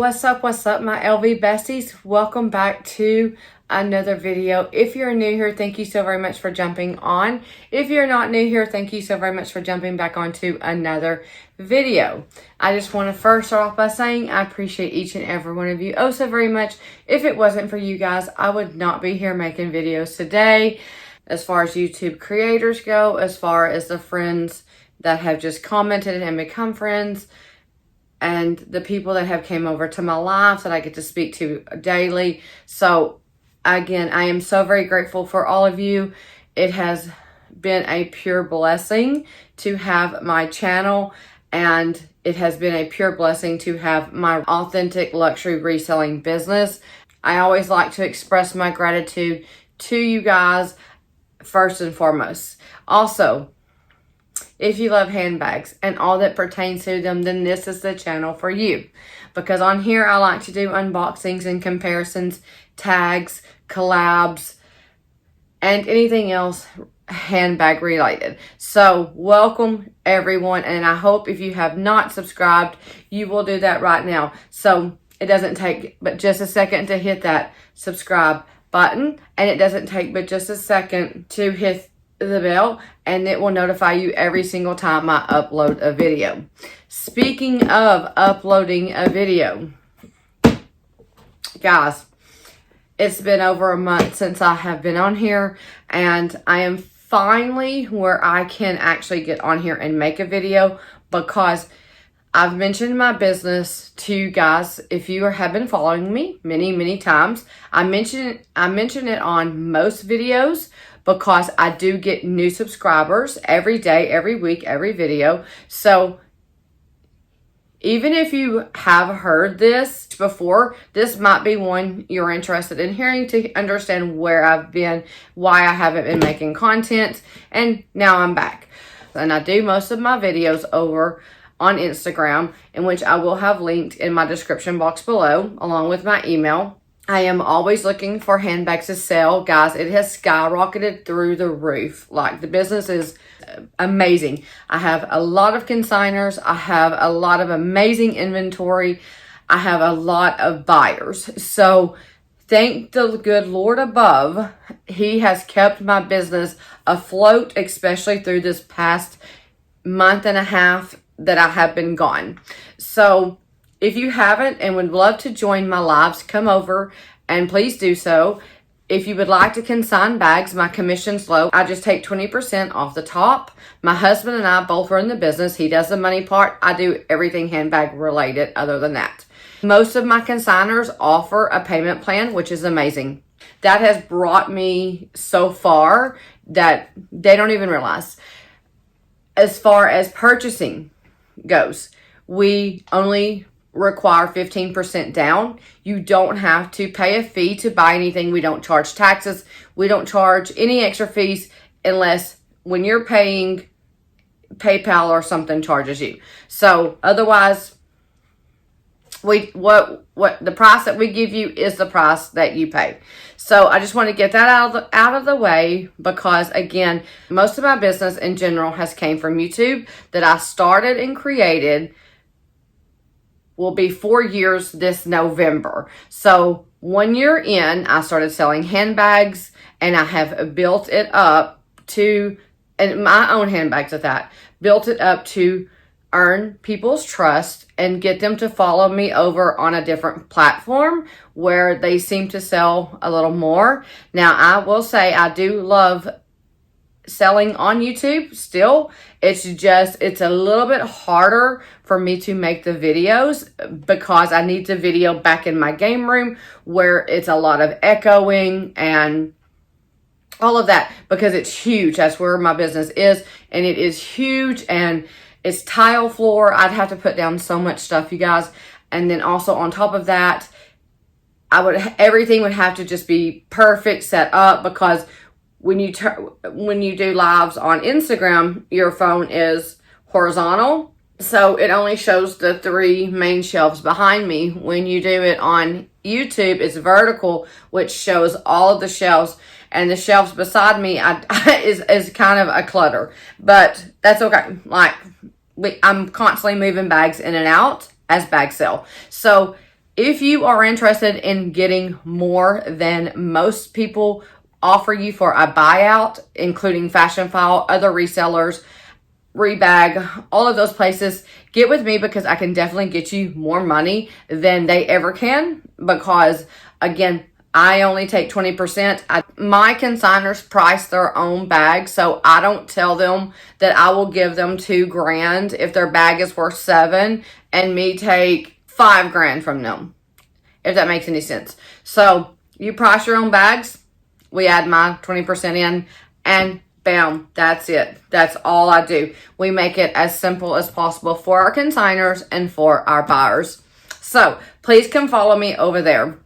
What's up my LV besties? Welcome back to another video. If you're new here, thank you so very much for jumping on. If you're not new here, thank you so very much for jumping back onto another video. I just want to first start off by saying I appreciate each and every one of you oh so very much. If it wasn't for you guys, I would not be here making videos today. As far as YouTube creators go, as far as the friends that have just commented and become friends, and the people that have came over to my lives that I get to speak to daily. So again, I am so very grateful for all of you. It has been a pure blessing to have my channel, and it has been a pure blessing to have my authentic luxury reselling business. I always like to express my gratitude to you guys first and foremost. Also, if you love handbags and all that pertains to them, then this is the channel for you. Because on here, I like to do unboxings and comparisons, tags, collabs, and anything else handbag related. So welcome everyone. And I hope if you have not subscribed, you will do that right now. So it doesn't take but just a second to hit that subscribe button. And it doesn't take but just a second to hit the bell, and it will notify you every single time I upload a video. Speaking of uploading a video, guys, it's been over a month since I have been on here, and I am finally where I can actually get on here and make a video, because I've mentioned my business to you guys. If you have been following me many times, I mention it on most videos, because I do get new subscribers every day, every week, every video. So even if you have heard this before, this might be one you're interested in hearing to understand where I've been, why I haven't been making content, and now I'm back. And I do most of my videos over on Instagram, in which I will have linked in my description box below, along with my email. I am always looking for handbags to sell. Guys, it has skyrocketed through the roof. Like, the business is amazing. I have a lot of consigners. I have a lot of amazing inventory. I have a lot of buyers. So thank the good Lord above. He has kept my business afloat, especially through this past month and a half that I have been gone. So if you haven't and would love to join my lives, come over and please do so. If you would like to consign bags, my commission's low. I just take 20% off the top. My husband and I both run the business. He does the money part. I do everything handbag related other than that. Most of my consigners offer a payment plan, which is amazing. That has brought me so far that they don't even realize. As far as purchasing goes, we only require 15% down. You don't have to pay a fee to buy anything. We don't charge taxes. We don't charge any extra fees unless when you're paying, PayPal or something charges you. So otherwise, what the price that we give you is the price that you pay. So I just want to get that out of the way, because again, most of my business in general has came from YouTube that I started and created. Will be 4 years this November. So 1 year in, I started selling handbags, and I have built it up to, and my own handbags at that, built it up to earn people's trust and get them to follow me over on a different platform where they seem to sell a little more. Now, I will say I do love selling on YouTube still. It's a little bit harder for me to make the videos, because I need the video back in my game room where it's a lot of echoing and all of that, because it's huge. That's where my business is, and it is huge, and it's tile floor. I'd have to put down so much stuff, you guys. And then also on top of that, everything would have to just be perfect set up, because when you do lives on Instagram, your phone is horizontal, so it only shows the 3 main shelves behind me. When you do it on YouTube, it's vertical, which shows all of the shelves, and the shelves beside me is kind of a clutter, but that's okay. Like, I'm constantly moving bags in and out as bags sell. So if you are interested in getting more than most people offer you for a buyout, including Fashion File, other resellers, Rebag, all of those places, get with me, because I can definitely get you more money than they ever can, because again, I only take 20%. My consigners price their own bags, so I don't tell them that I will give them $2,000 if their bag is worth $7,000 and me take $5,000 from them, if that makes any sense. So you price your own bags, we add my 20% in, and bam, that's it. That's all I do. We make it as simple as possible for our consigners and for our buyers. So please come follow me over there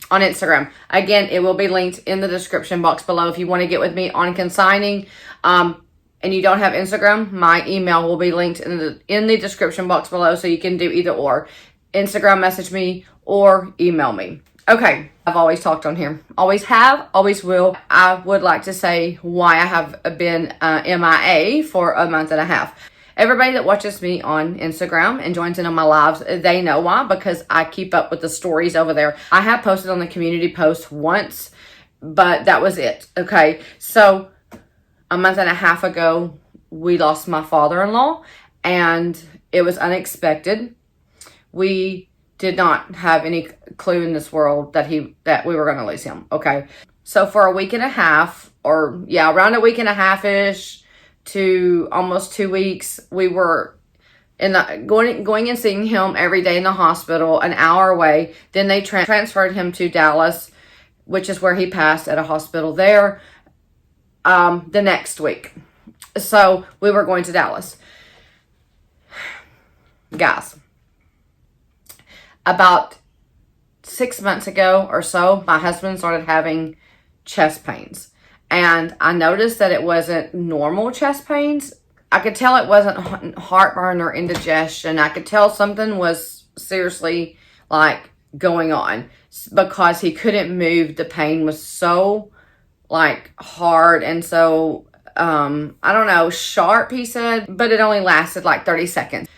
on Instagram. Again, it will be linked in the description box below if you want to get with me on consigning. And you don't have Instagram, my email will be linked in the description box below, so you can do either or. Instagram message me or email me. Okay, I've always talked on here. Always have, always will. I would like to say why I have been MIA for a month and a half. Everybody that watches me on Instagram and joins in on my lives, they know why, because I keep up with the stories over there. I have posted on the community post once, but that was it. Okay, so a month and a half ago, we lost my father-in-law, and it was unexpected. We did not have any clue in this world that we were going to lose him. Okay, so for a week and a half, or yeah, around a week and a half-ish to almost 2 weeks, we were going and seeing him every day in the hospital, an hour away. Then they transferred him to Dallas, which is where he passed at a hospital there, the next week. So we were going to Dallas. Guys, about 6 months ago or so, my husband started having chest pains. And I noticed that it wasn't normal chest pains. I could tell it wasn't heartburn or indigestion. I could tell something was seriously like going on, because he couldn't move. The pain was so like hard and so, I don't know, sharp, he said, but it only lasted like 30 seconds.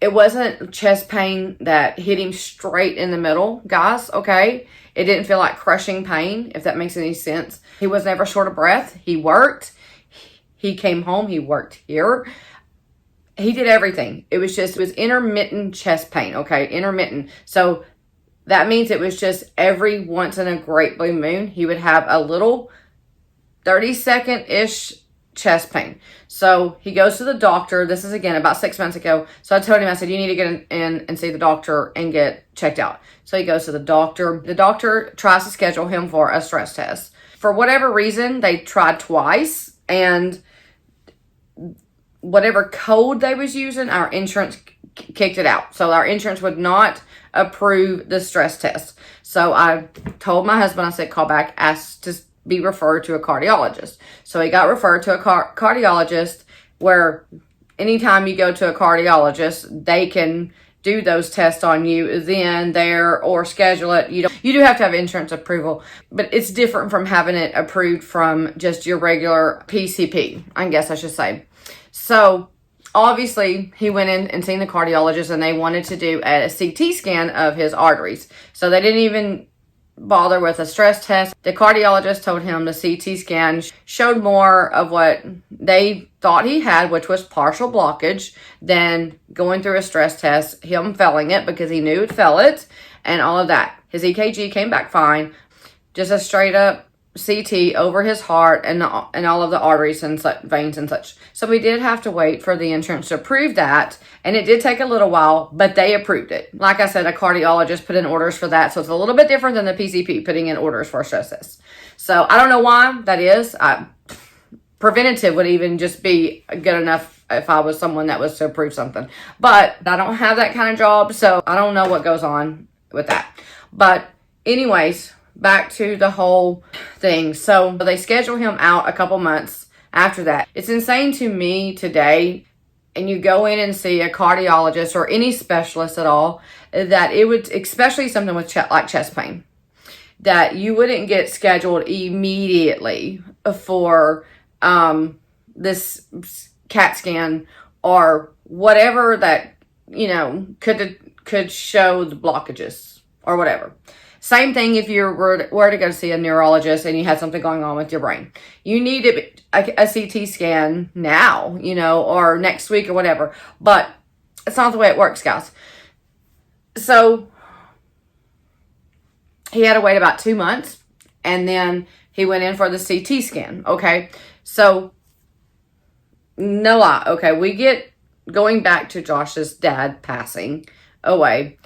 It wasn't chest pain that hit him straight in the middle, guys, okay? It didn't feel like crushing pain, if that makes any sense. He was never short of breath. He worked. He came home. He worked here. He did everything. It was intermittent chest pain, okay? Intermittent. So that means it was just every once in a great blue moon, he would have a little 30-second-ish chest pain. So he goes to the doctor. This is again about 6 months ago. So I told him, I said, you need to get in and see the doctor and get checked out. So he goes to the doctor. The doctor tries to schedule him for a stress test. For whatever reason, they tried twice, and whatever code they was using, our insurance kicked it out. So our insurance would not approve the stress test. So I told my husband, I said, call back, ask to be referred to a cardiologist. So he got referred to a cardiologist, where anytime you go to a cardiologist, they can do those tests on you then, there, or schedule it. You do have to have insurance approval, but it's different from having it approved from just your regular PCP, I guess I should say. So obviously he went in and seen the cardiologist, and they wanted to do a CT scan of his arteries. So they didn't even bother with a stress test. The cardiologist told him the CT scan showed more of what they thought he had, which was partial blockage, than going through a stress test, him failing it because he knew it fell it, and all of that. His EKG came back fine. Just a straight up CT over his heart and all of the arteries and veins and such. So we did have to wait for the insurance to approve that, and it did take a little while, but they approved it. Like I said, a cardiologist put in orders for that, so it's a little bit different than the PCP putting in orders for a stress test. So I don't know why that is. Preventative would even just be good enough if I was someone that was to approve something. But I don't have that kind of job, so I don't know what goes on with that. But anyways, back to the whole thing. So they schedule him out a couple months after that. It's insane to me today, and you go in and see a cardiologist or any specialist at all, that it would, especially something with like chest pain, that you wouldn't get scheduled immediately for this CAT scan or whatever that, could show the blockages. or whatever. Same thing if you were to go to see a neurologist and you had something going on with your brain. You need a CT scan now, or next week or whatever. But it's not the way it works, guys. So he had to wait about 2 months, and then he went in for the CT scan, okay? So, no lie, okay, we get going back to Josh's dad passing away.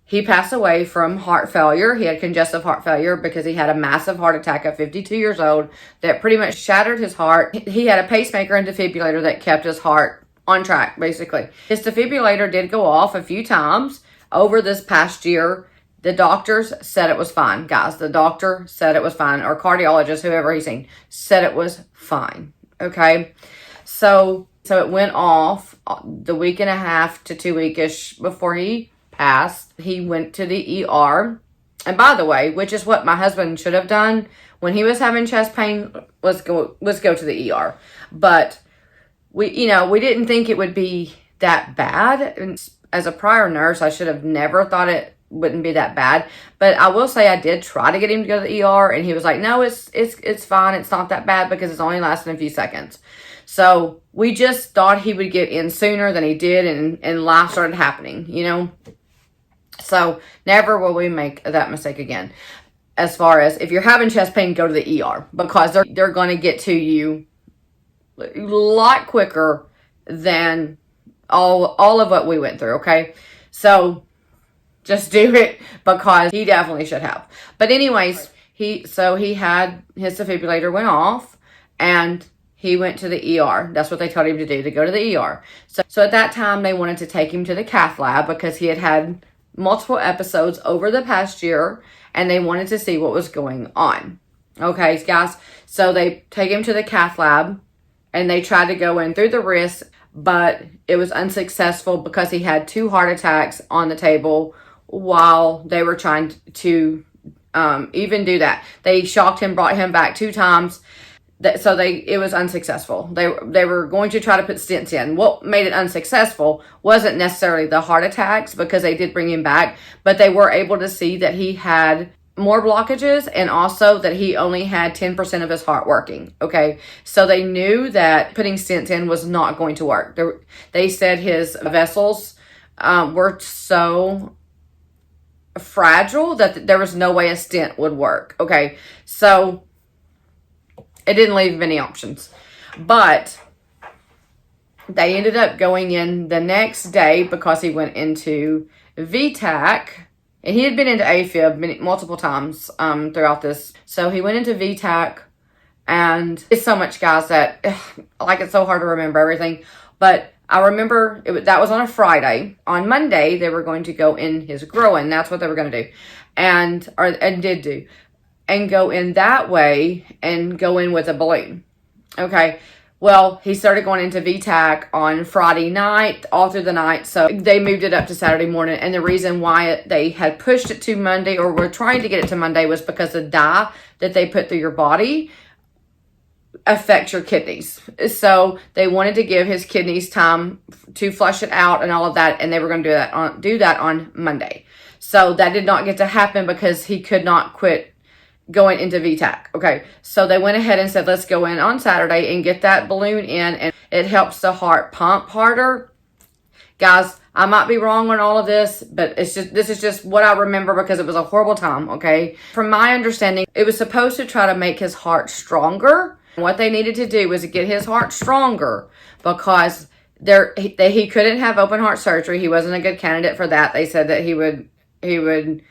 He passed away from heart failure. He had congestive heart failure because he had a massive heart attack at 52 years old that pretty much shattered his heart. He had a pacemaker and defibrillator that kept his heart on track, basically. His defibrillator did go off a few times over this past year. The doctors said it was fine, guys. The doctor said it was fine, or cardiologist, whoever he's seen, said it was fine, okay? So it went off the week and a half to 2 weekish before he passed. He went to the ER. And by the way, which is what my husband should have done when he was having chest pain, was go to the ER. But we didn't think it would be that bad. And as a prior nurse, I should have never thought it wouldn't be that bad. But I will say I did try to get him to go to the ER, and he was like, no, it's fine. It's not that bad because it's only lasting a few seconds. So we just thought he would get in sooner than he did, and life started happening, So never will we make that mistake again. As far as if you're having chest pain, go to the ER, because they're going to get to you a lot quicker than all of what we went through, okay? So just do it, because he definitely should have. But anyways, he had his defibrillator went off, and he went to the ER. That's what they told him to do, to go to the ER. So at that time, they wanted to take him to the cath lab because he had multiple episodes over the past year, and they wanted to see what was going on. Okay, guys. So they take him to the cath lab, and they tried to go in through the wrist, but it was unsuccessful because he had 2 heart attacks on the table while they were trying to even do that. They shocked him, brought him back 2 times. It was unsuccessful. They were going to try to put stents in. What made it unsuccessful wasn't necessarily the heart attacks, because they did bring him back, but they were able to see that he had more blockages, and also that he only had 10% of his heart working. Okay. So they knew that putting stents in was not going to work. They said his vessels were so fragile that there was no way a stent would work. Okay. So it didn't leave many options, but they ended up going in the next day because he went into VTAC, and he had been into AFib multiple times throughout this. So he went into VTAC, and it's so much, guys, that it's so hard to remember everything. But I remember that was on a Friday. On Monday, they were going to go in his groin. That's what they were going to do, and did do. And go in that way, and go in with a balloon. Okay. Well, he started going into VTAC on Friday night, all through the night. So they moved it up to Saturday morning. And the reason why they had pushed it to Monday, or were trying to get it to Monday, was because the dye that they put through your body affects your kidneys. So they wanted to give his kidneys time to flush it out and all of that. And they were going to do that on Monday. So that did not get to happen because he could not quit going into VTAC. Okay, so they went ahead and said, let's go in on Saturday and get that balloon in, and it helps the heart pump harder. Guys, I might be wrong on all of this, but this is just what I remember, because it was a horrible time, okay? From my understanding, it was supposed to try to make his heart stronger. What they needed to do was to get his heart stronger, because he couldn't have open heart surgery. He wasn't a good candidate for that. They said that he would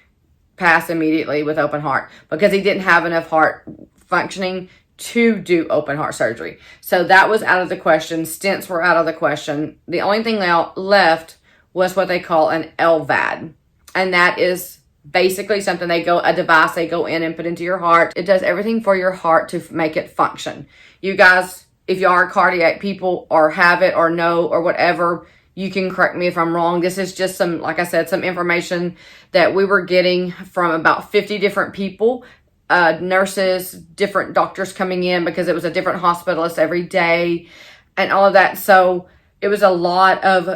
pass immediately with open heart, because he didn't have enough heart functioning to do open heart surgery. So that was out of the question. Stents were out of the question. The only thing left was what they call an LVAD. And that is basically a device they go in and put into your heart. It does everything for your heart to make it function. You guys, if you are cardiac people, or have it, or know, or whatever, you can correct me if I'm wrong. This is just some information that we were getting from about 50 different people, nurses, different doctors coming in, because it was a different hospitalist every day, and all of that. So it was a lot of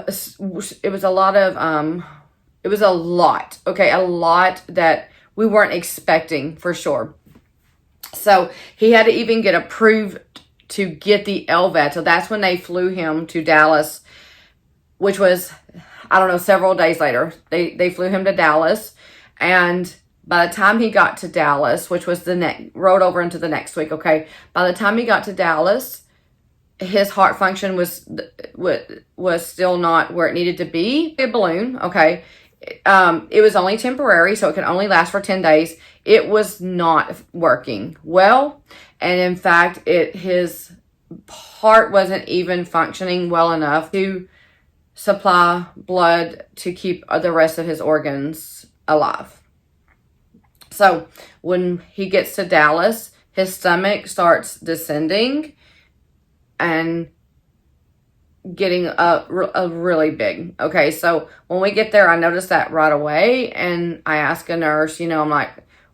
It was a lot, okay? A lot that we weren't expecting for sure. So he had to even get approved to get the LVAD. So that's when they flew him to Dallas, which was, I don't know, several days later. They flew him to Dallas. And by the time he got to Dallas, which was rode over into the next week, okay? By the time he got to Dallas, his heart function was still not where it needed to be. A balloon, okay? It was only temporary, so it could only last for 10 days. It was not working well. And in fact, his heart wasn't even functioning well enough to supply blood to keep the rest of his organs alive. So when he gets to Dallas, his stomach starts descending and getting a really big. Okay, so when we get there, I noticed that right away, and I asked a nurse, I'm like,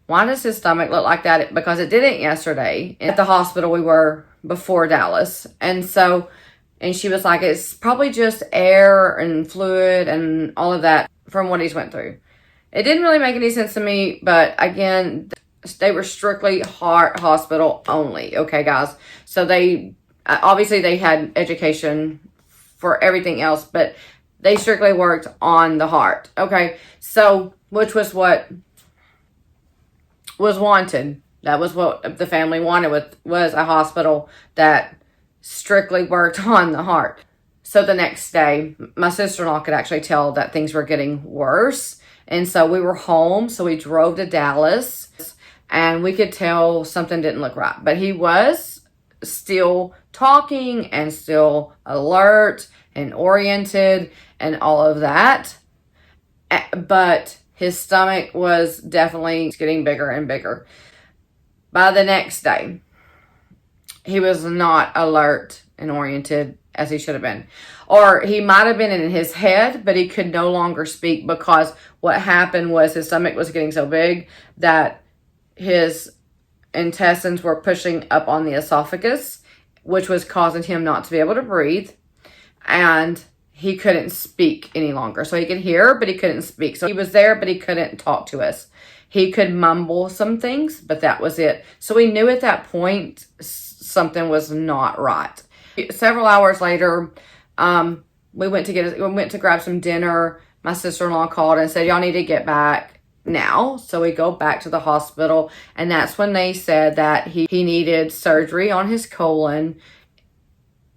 why does his stomach look like that? Because it didn't yesterday at the hospital we were before Dallas. And she was like, it's probably just air and fluid and all of that from what he's went through. It didn't really make any sense to me, but again, they were strictly heart hospital only. Okay, guys. So they had education for everything else, but they strictly worked on the heart. Okay, so which was what was wanted. That was what the family wanted, was a hospital that strictly worked on the heart. So the next day, my sister-in-law could actually tell that things were getting worse. And so we were home. So we drove to Dallas and we could tell something didn't look right. But he was still talking and still alert and oriented and all of that. But his stomach was definitely getting bigger and bigger. By the next day, he was not alert and oriented as he should have been. Or he might have been in his head, but he could no longer speak, because what happened was his stomach was getting so big that his intestines were pushing up on the esophagus, which was causing him not to be able to breathe. And he couldn't speak any longer. So he could hear, but he couldn't speak. So he was there, but he couldn't talk to us. He could mumble some things, but that was it. So we knew at that point something was not right. Several hours later, we went to grab some dinner. My sister-in-law called and said, y'all need to get back now. So we go back to the hospital, and that's when they said that he needed surgery on his colon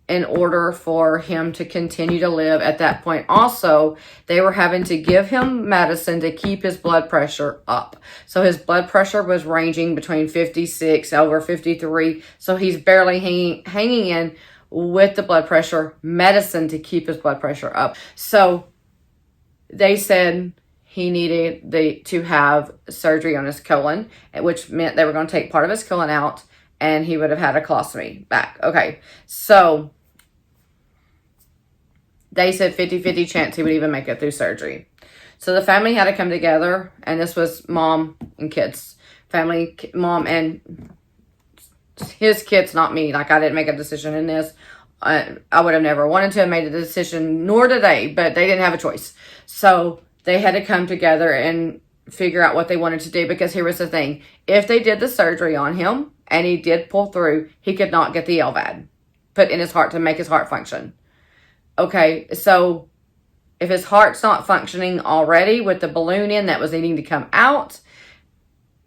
in order for him to continue to live at that point. Also, they were having to give him medicine to keep his blood pressure up. So his blood pressure was ranging between 56 over 53. So he's barely hanging in with the blood pressure medicine to keep his blood pressure up. So they said he needed to have surgery on his colon, which meant they were going to take part of his colon out, and he would have had a colostomy back. Okay, so they said 50-50 chance he would even make it through surgery. So the family had to come together, and this was mom and kids. Family, mom and his kids, not me. Like, I didn't make a decision in this. I would have never wanted to have made a decision, nor did they, but they didn't have a choice. So they had to come together and figure out what they wanted to do, because here was the thing. If they did the surgery on him and he did pull through, he could not get the LVAD put in his heart to make his heart function. Okay, so if his heart's not functioning already with the balloon in that was needing to come out,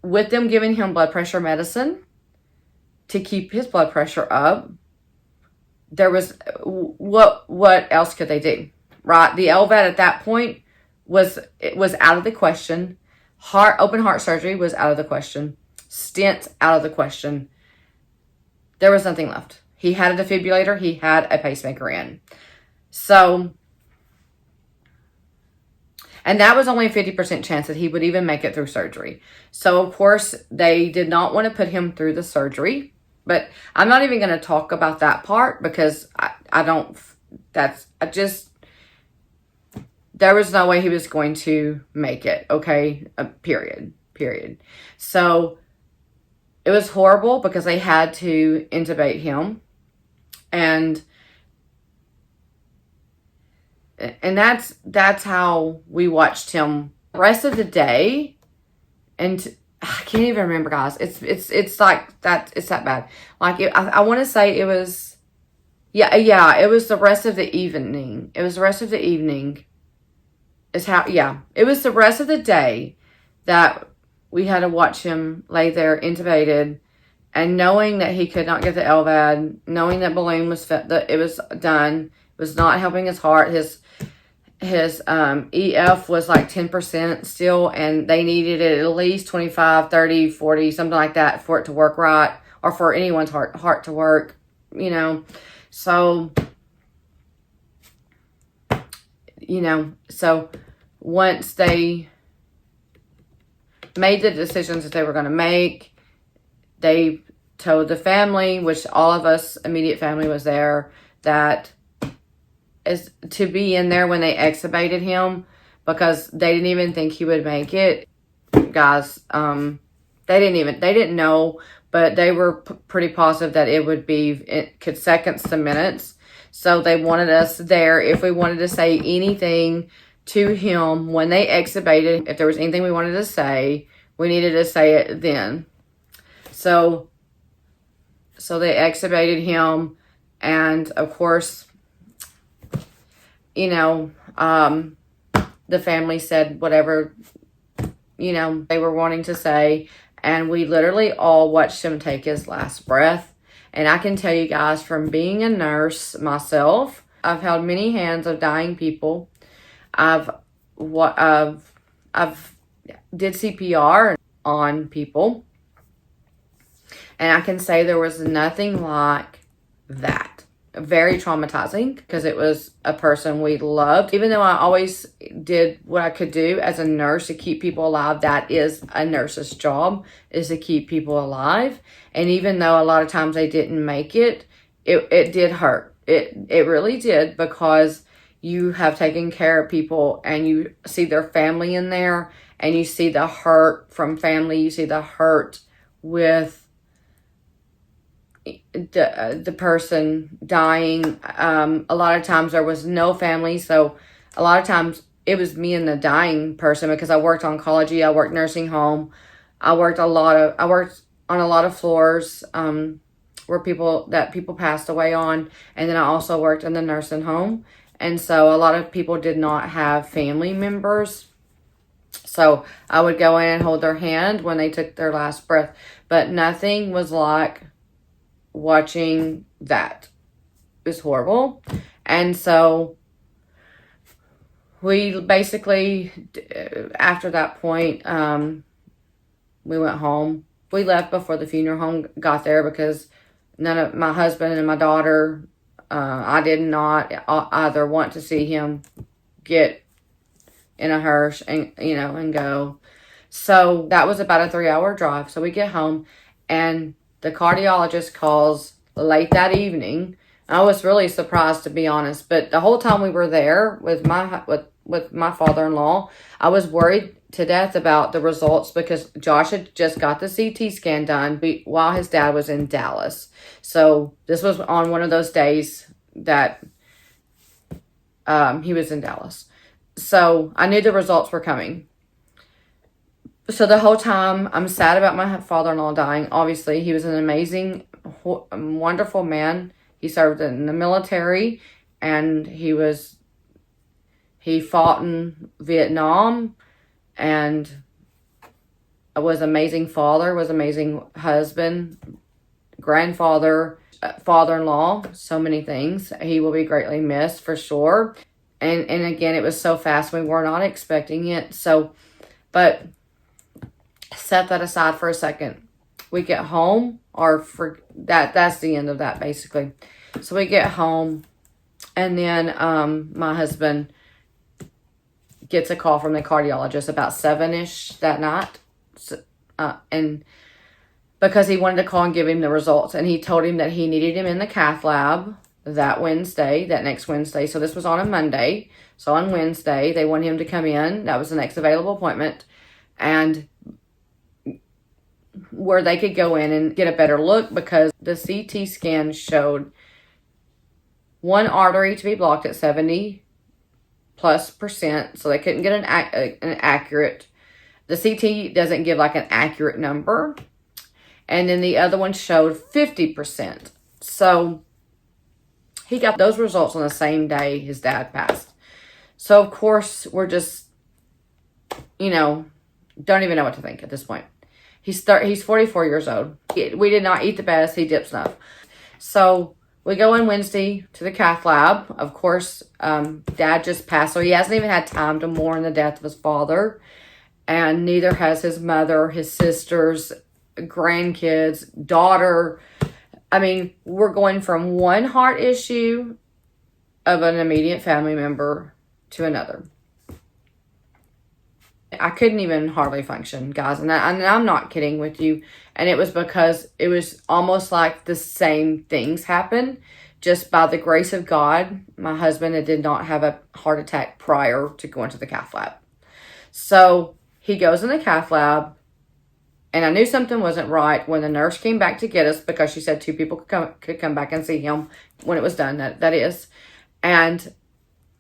with them giving him blood pressure medicine to keep his blood pressure up, there was, what else could they do, right? The LVAD at that point was out of the question. Open heart surgery was out of the question. Stents out of the question. There was nothing left. He had a defibrillator. He had a pacemaker in. So, and that was only a 50% chance that he would even make it through surgery. So, of course, they did not want to put him through the surgery. But I'm not even going to talk about that part, because there was no way he was going to make it, okay? Period. So, it was horrible because they had to intubate him. And And that's how we watched him the rest of the day. And I can't even remember, guys. It's like that. It's that bad. Like I want to say it was, yeah. It was the rest of the evening. It was the rest of the evening. Is how, yeah. It was the rest of the day that we had to watch him lay there intubated, and knowing that he could not get the LVAD, knowing that balloon was that it was done, was not helping his heart. His EF was like 10% still, and they needed it at least 25, 30, 40, something like that for it to work right, or for anyone's heart to work, you know. So, you know, so once they made the decisions that they were going to make, they told the family, which all of us immediate family was there, that is to be in there when they extubated him, because they didn't even think he would make it, guys. They didn't know, but they were pretty positive that it could seconds to minutes. So they wanted us there if we wanted to say anything to him when they extubated. If there was anything we wanted to say, we needed to say it then. So they extubated him, and of course, you know, the family said whatever, you know, they were wanting to say, and we literally all watched him take his last breath. And I can tell you guys, from being a nurse myself, I've held many hands of dying people. I've did CPR on people, and I can say there was nothing like that. Very traumatizing, because it was a person we loved. Even though I always did what I could do as a nurse to keep people alive, that is a nurse's job, is to keep people alive. And even though a lot of times they didn't make it, it did hurt. It really did, because you have taken care of people and you see their family in there, and you see the hurt from family, you see the hurt with the person dying. A lot of times there was no family, so a lot of times it was me and the dying person, because I worked oncology, I worked nursing home, I worked on a lot of floors where people passed away on, and then I also worked in the nursing home, and so a lot of people did not have family members. So I would go in and hold their hand when they took their last breath, but nothing was like watching that. It was horrible. And so we basically, after that point, we went home. We left before the funeral home got there, because none of my husband and my daughter, I did not either want to see him get in a hearse and, you know, and go. So that was about a 3-hour drive. So we get home, and the cardiologist calls late that evening. I was really surprised, to be honest, but the whole time we were there with my father-in-law, I was worried to death about the results, because Josh had just got the CT scan done while his dad was in Dallas. So this was on one of those days that he was in Dallas. So I knew the results were coming. So the whole time, I'm sad about my father-in-law dying. Obviously, he was an amazing, wonderful man. He served in the military, and he fought in Vietnam, and was an amazing father, was an amazing husband, grandfather, father-in-law, so many things. He will be greatly missed for sure. And again, it was so fast. We were not expecting it. So, but set that aside for a second. We get home, or for that's the end of that, basically. So we get home, and then my husband gets a call from the cardiologist about 7-ish that night, and because he wanted to call and give him the results, and he told him that he needed him in the cath lab that next Wednesday. So this was on a Monday. So on Wednesday, they wanted him to come in. That was the next available appointment, and where they could go in and get a better look, because the CT scan showed one artery to be blocked at 70 plus percent, so they couldn't get an accurate. The CT doesn't give like an accurate number. And then the other one showed 50%. So he got those results on the same day his dad passed. So, of course, we're just, don't even know what to think at this point. He's 44 years old. We did not eat the best. He dipped snuff. So we go in Wednesday to the cath lab. Of course, Dad just passed, so he hasn't even had time to mourn the death of his father. And neither has his mother, his sisters, grandkids, daughter. I mean, we're going from one heart issue of an immediate family member to another. I couldn't even hardly function, guys. And I'm not kidding with you. And it was because it was almost like the same things happened. Just by the grace of God, my husband did not have a heart attack prior to going to the cath lab. So he goes in the cath lab. And I knew something wasn't right when the nurse came back to get us, because she said 2 people could come back and see him when it was done, that is. And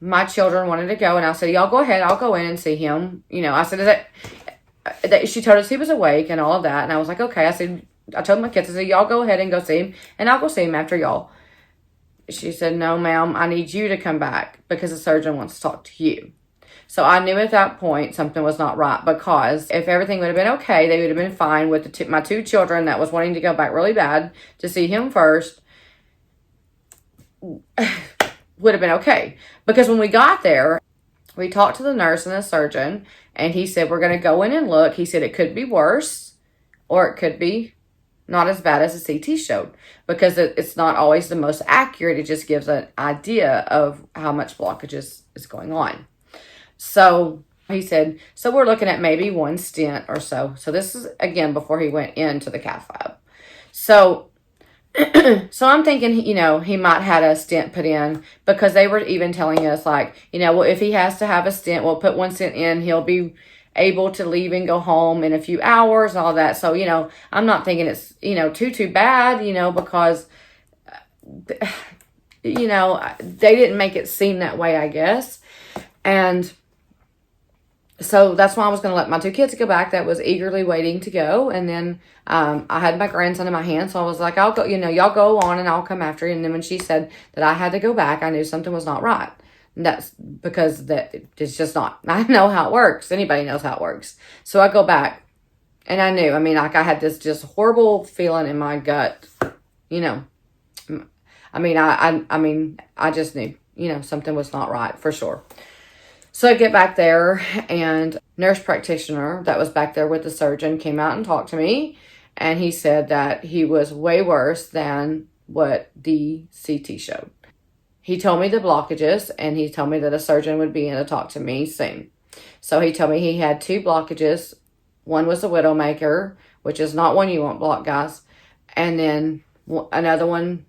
my children wanted to go, and I said, y'all go ahead, I'll go in and see him. I said, that she told us he was awake and all of that. And I was like, okay. I told my kids, I said, y'all go ahead and go see him, and I'll go see him after y'all. She said, no, ma'am, I need you to come back because the surgeon wants to talk to you. So I knew at that point something was not right, because if everything would have been okay, they would have been fine with my 2 children that was wanting to go back really bad to see him first. Would have been okay. Because when we got there, we talked to the nurse and the surgeon, and he said, we're going to go in and look. He said it could be worse, or it could be not as bad as the CT showed, because it's not always the most accurate. It just gives an idea of how much blockage is going on. So he said, so we're looking at maybe 1 stent or so. So this is, again, before he went into the cath lab. So, so I'm thinking, he might have had a stent put in, because they were even telling us, like, well, if he has to have a stent, we'll put 1 stent in. He'll be able to leave and go home in a few hours and all that. So, I'm not thinking it's, too bad, because, they didn't make it seem that way, I guess. And so that's why I was going to let my 2 kids go back that was eagerly waiting to go. And then I had my grandson in my hand. So I was like, I'll go, y'all go on and I'll come after you. And then when she said that I had to go back, I knew something was not right. And that's because it's just not. I know how it works. Anybody knows how it works. So I go back, and I knew. I had this just horrible feeling in my gut. I just knew, something was not right for sure. So I get back there, and nurse practitioner that was back there with the surgeon came out and talked to me, and he said that he was way worse than what the CT showed. He told me the blockages, and he told me that a surgeon would be in to talk to me soon. So he told me he had 2 blockages. One was a widowmaker, which is not one you want blocked, guys. And then another one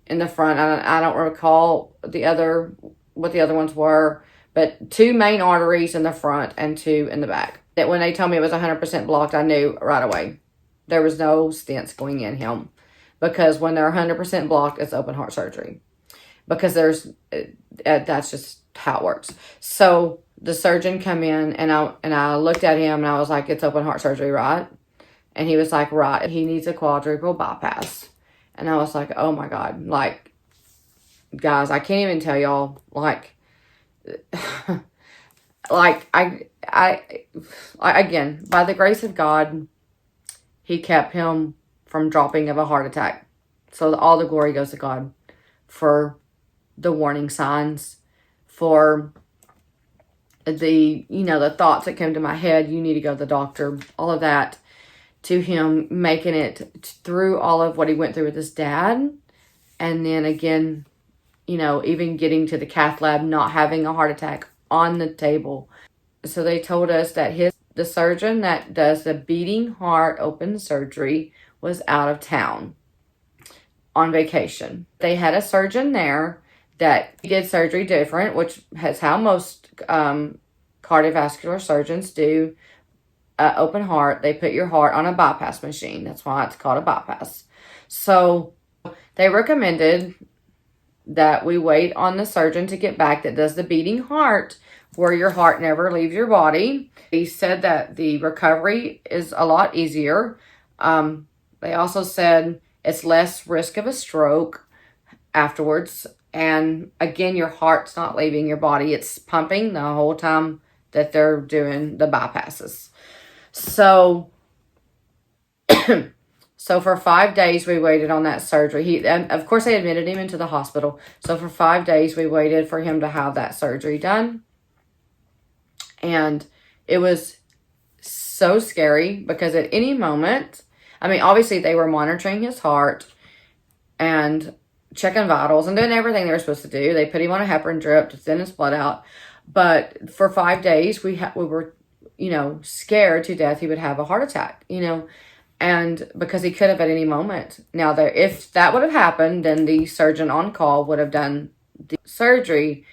in the front. I don't recall what the other ones were. But 2 main arteries in the front and 2 in the back. That when they told me it was 100% blocked, I knew right away. There was no stents going in him. Because when they're 100% blocked, it's open heart surgery. Because that's just how it works. So the surgeon come in, and I looked at him, and I was like, it's open heart surgery, right? And he was like, right. He needs a quadruple bypass. And I was like, oh my God. Like, guys, I can't even tell y'all, like, again, by the grace of God, he kept him from dropping of a heart attack. So all the glory goes to God for the warning signs, for the thoughts that came to my head, you need to go to the doctor, all of that, to him making it through all of what he went through with his dad. And then again, even getting to the cath lab, not having a heart attack on the table. So they told us that the surgeon that does the beating heart open surgery was out of town on vacation. They had a surgeon there that did surgery different, which is how most cardiovascular surgeons do open heart. They put your heart on a bypass machine. That's why it's called a bypass. So they recommended that we wait on the surgeon to get back that does the beating heart, where your heart never leaves your body. He said that the recovery is a lot easier. They also said it's less risk of a stroke afterwards. And again, your heart's not leaving your body. It's pumping the whole time that they're doing the bypasses. So, so for 5 days, we waited on that surgery. Of course, they admitted him into the hospital. So for 5 days, we waited for him to have that surgery done. And it was so scary because at any moment, I mean, obviously they were monitoring his heart and checking vitals and doing everything they were supposed to do. They put him on a heparin drip to thin his blood out. But for 5 days, we were, scared to death he would have a heart attack, and because he could have at any moment. Now, if that would have happened, then the surgeon on call would have done the surgery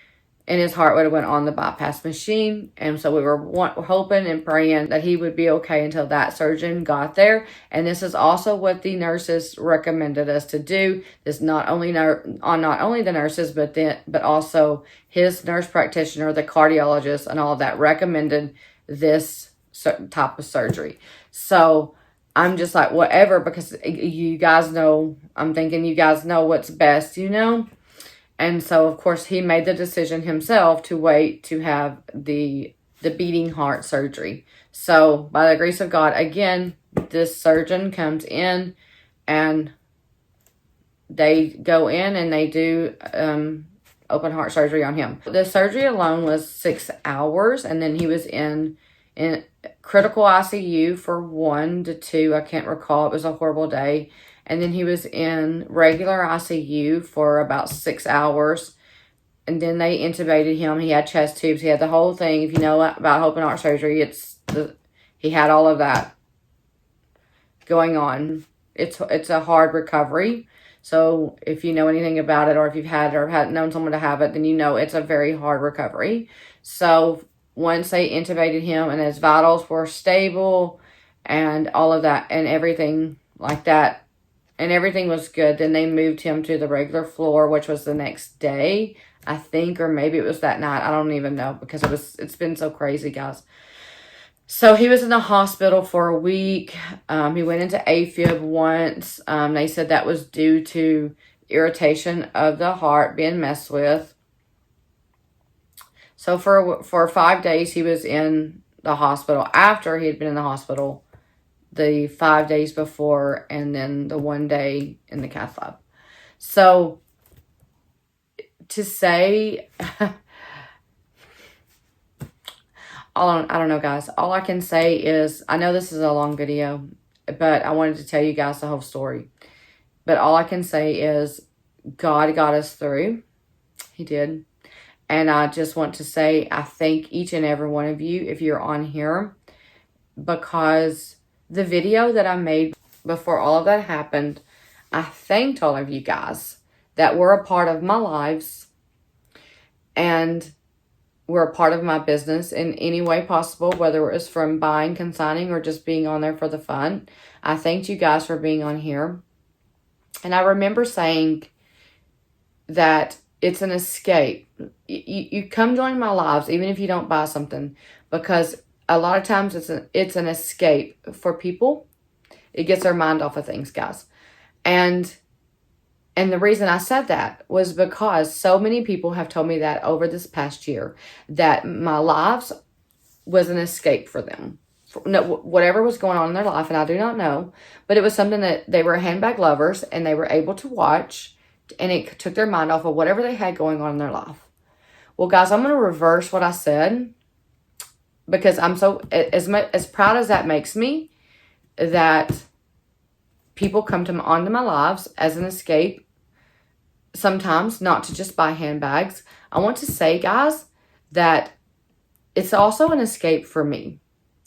and his heart would have went on the bypass machine. And so we were hoping and praying that he would be okay until that surgeon got there. And this is also what the nurses recommended us to do. This not only the nurses, but also his nurse practitioner, the cardiologist, and all of that recommended this type of surgery. So I'm just like, whatever, because you guys know, I'm thinking you guys know what's best, And so, of course, he made the decision himself to wait to have the beating heart surgery. So, by the grace of God, again, this surgeon comes in and they go in and they do open heart surgery on him. The surgery alone was 6 hours, and then he was in critical ICU for 1 to 2. I can't recall. It was a horrible day. And then he was in regular ICU for about 6 hours. And then they intubated him. He had chest tubes. He had the whole thing. If you know about open heart surgery, he had all of that going on. It's a hard recovery. So if you know anything about it, or if you've had it or had known someone to have it, then you know it's a very hard recovery. So once they intubated him and his vitals were stable and all of that and everything like that, and everything was good, then they moved him to the regular floor, which was the next day, I think, or maybe it was that night. I don't even know, because it's been so crazy, guys. So he was in the hospital for a week. He went into AFib once. They said that was due to irritation of the heart being messed with. So for 5 days, he was in the hospital after he had been in the hospital the 5 days before, and then the 1 day in the cath lab. So to say, I don't know, guys. All I can say is, I know this is a long video, but I wanted to tell you guys the whole story. But all I can say is, God got us through. He did. And I just want to say, I thank each and every one of you if you're on here, because the video that I made before all of that happened, I thanked all of you guys that were a part of my lives and were a part of my business in any way possible, whether it was from buying, consigning, or just being on there for the fun. I thanked you guys for being on here. And I remember saying that it's an escape. You come join my lives, even if you don't buy something, because a lot of times it's an escape for people. It gets their mind off of things, guys. And the reason I said that was because so many people have told me that over this past year, that my lives was an escape for them. Whatever was going on in their life, and I do not know, but it was something that they were handbag lovers and they were able to watch, and it took their mind off of whatever they had going on in their life. Well, guys, I'm going to reverse what I said, because I'm so, as proud as that makes me, that people come onto my lives as an escape, sometimes not to just buy handbags. I want to say, guys, that it's also an escape for me,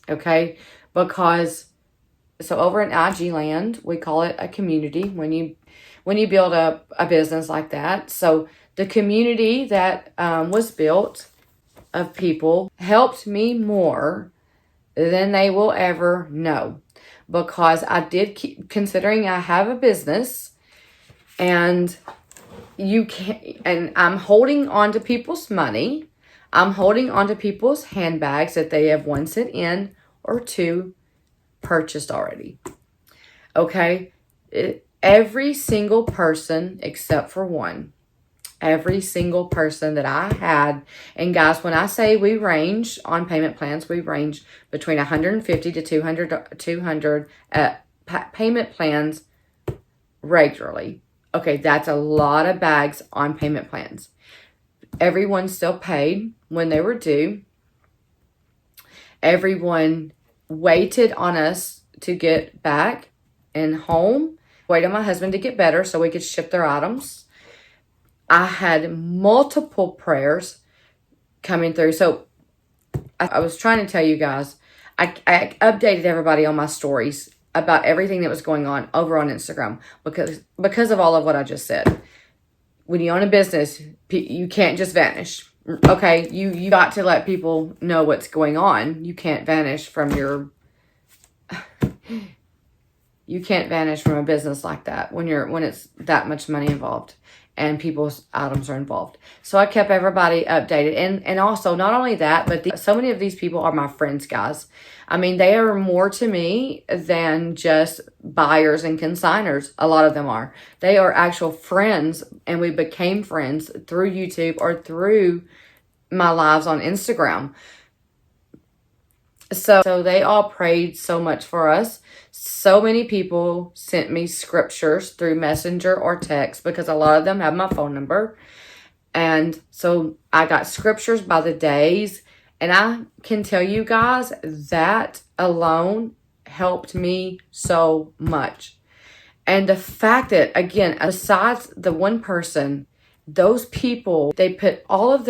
okay? Because, so over in IG land, we call it a community when you build up a business like that. So the community that was built of people helped me more than they will ever know, because I did keep considering I have a business, and you can't, and I'm holding on to people's money. I'm holding on to people's handbags that they have one sent in or two purchased already. Okay? Every single person except for one. Every single person that I had, and guys, when I say we range on payment plans, we range between 150 to 200 payment plans regularly. Okay, that's a lot of bags on payment plans. Everyone still paid when they were due. Everyone waited on us to get back and home. Waited on my husband to get better so we could ship their items. I had multiple prayers coming through. So I was trying to tell you guys, I updated everybody on my stories about everything that was going on over on Instagram because of all of what I just said. When you own a business, you can't just vanish. Okay, you got to let people know what's going on. You can't vanish from you can't vanish from a business like that when it's that much money involved and people's items are involved. So I kept everybody updated. And also, not only that, but so many of these people are my friends, guys. I mean, they are more to me than just buyers and consigners. A lot of them are. They are actual friends, and we became friends through YouTube or through my lives on Instagram. So they all prayed so much for us. So many people sent me scriptures through Messenger or text because a lot of them have my phone number. And so I got scriptures by the days. And I can tell you guys that alone helped me so much. And the fact that, again, besides the one person, those people, they put all of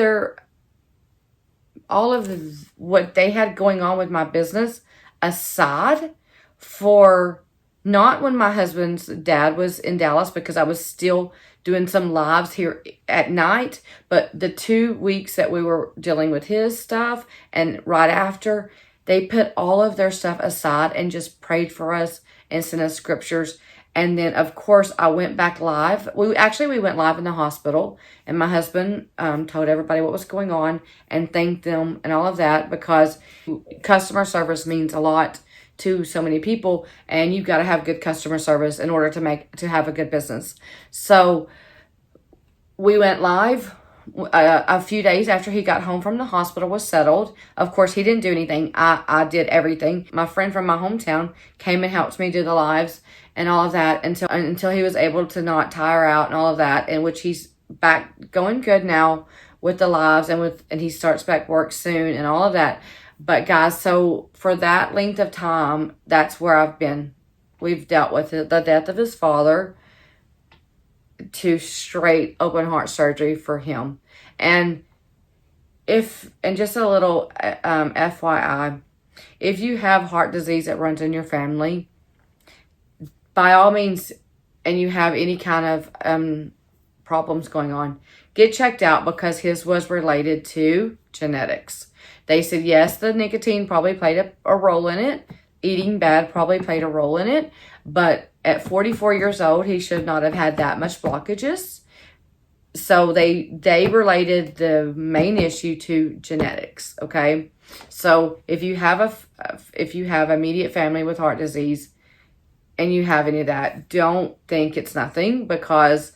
what they had going on with my business aside for not when my husband's dad was in Dallas, because I was still doing some lives here at night, but the 2 weeks that we were dealing with his stuff and right after, they put all of their stuff aside and just prayed for us and sent us scriptures. And then, of course, I went back live. We went live in the hospital, and my husband told everybody what was going on and thanked them and all of that, because customer service means a lot to so many people, and you've got to have good customer service in order to have a good business. So we went live a few days after he got home from the hospital, was settled. Of course, he didn't do anything. I did everything. My friend from my hometown came and helped me do the lives and all of that until he was able to not tire out and all of that, in which he's back going good now with the lives and he starts back work soon and all of that. But guys, so for that length of time, that's where I've been. We've dealt with the death of his father to straight open heart surgery for him. And just a little FYI, if you have heart disease that runs in your family, by all means, and you have any kind of problems going on, get checked out, because his was related to genetics. They said, yes, the nicotine probably played a role in it. Eating bad probably played a role in it. But at 44 years old, he should not have had that much blockages. So they related the main issue to genetics, okay? So if you have immediate family with heart disease and you have any of that, don't think it's nothing, because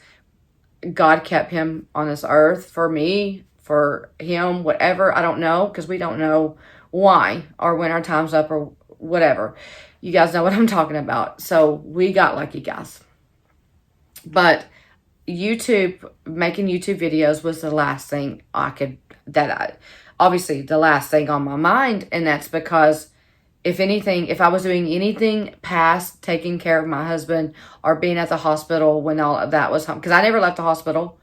God kept him on this earth for me, for him, whatever. I don't know, because we don't know why or when our time's up or whatever. You guys know what I'm talking about. So we got lucky, guys. But making YouTube videos was the last thing obviously the last thing on my mind. And that's because if I was doing anything past taking care of my husband or being at the hospital when all of that was, because I never left the hospital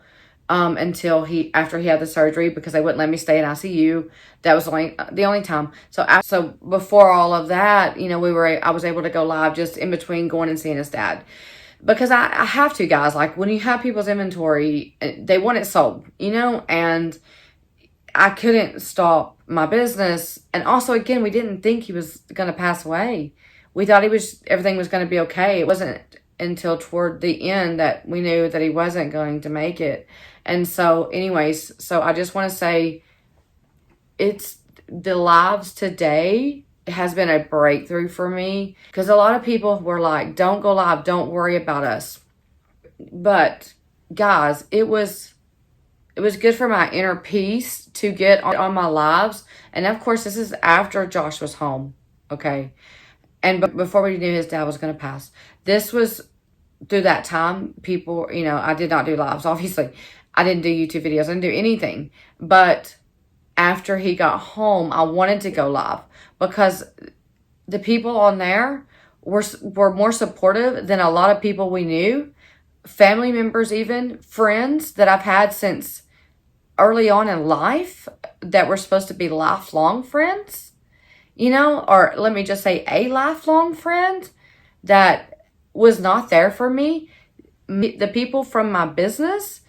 until after he had the surgery, because they wouldn't let me stay in ICU. That was the only time. So before all of that, I was able to go live just in between going and seeing his dad, because I have to, guys. Like, when you have people's inventory, they want it sold, and I couldn't stop my business. And also, again, we didn't think he was going to pass away. We thought everything was going to be okay. It wasn't until toward the end that we knew that he wasn't going to make it. And so anyways, so I just want to say it's the lives today has been a breakthrough for me, because a lot of people were like, don't go live, don't worry about us. But guys, it was good for my inner peace to get on my lives. And of course, this is after Josh was home, okay? And before we knew his dad was going to pass. This was through that time. People, I did not do lives, obviously. I didn't do YouTube videos. I didn't do anything. But after he got home, I wanted to go live because the people on there were more supportive than a lot of people we knew. Family members, even friends that I've had since early on in life that were supposed to be lifelong friends, or let me just say a lifelong friend that was not there for me. The people from my business,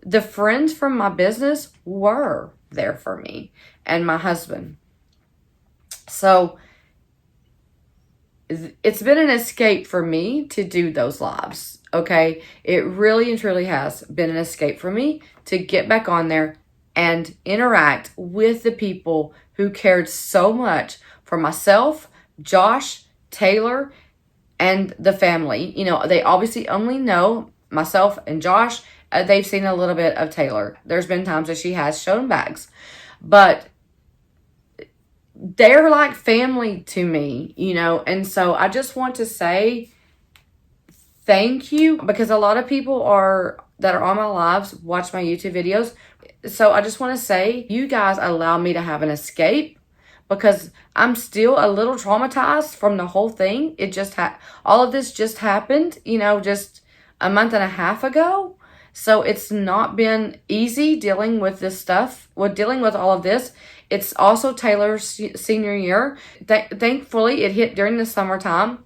the friends from my business were there for me and my husband. So it's been an escape for me to do those lives. Okay. It really and truly has been an escape for me to get back on there and interact with the people who cared so much for myself, Josh, Taylor, and the family. They obviously only know myself and Josh. They've seen a little bit of Taylor. There's been times that she has shown bags, but they're like family to me, and so I just want to say thank you, because a lot of people that are on my lives watch my YouTube videos. So I just want to say you guys allow me to have an escape, because I'm still a little traumatized from the whole thing. It just all of this just happened, just a month and a half ago. So it's not been easy dealing with this stuff, dealing with all of this. It's also Taylor's senior year. Thankfully, it hit during the summertime.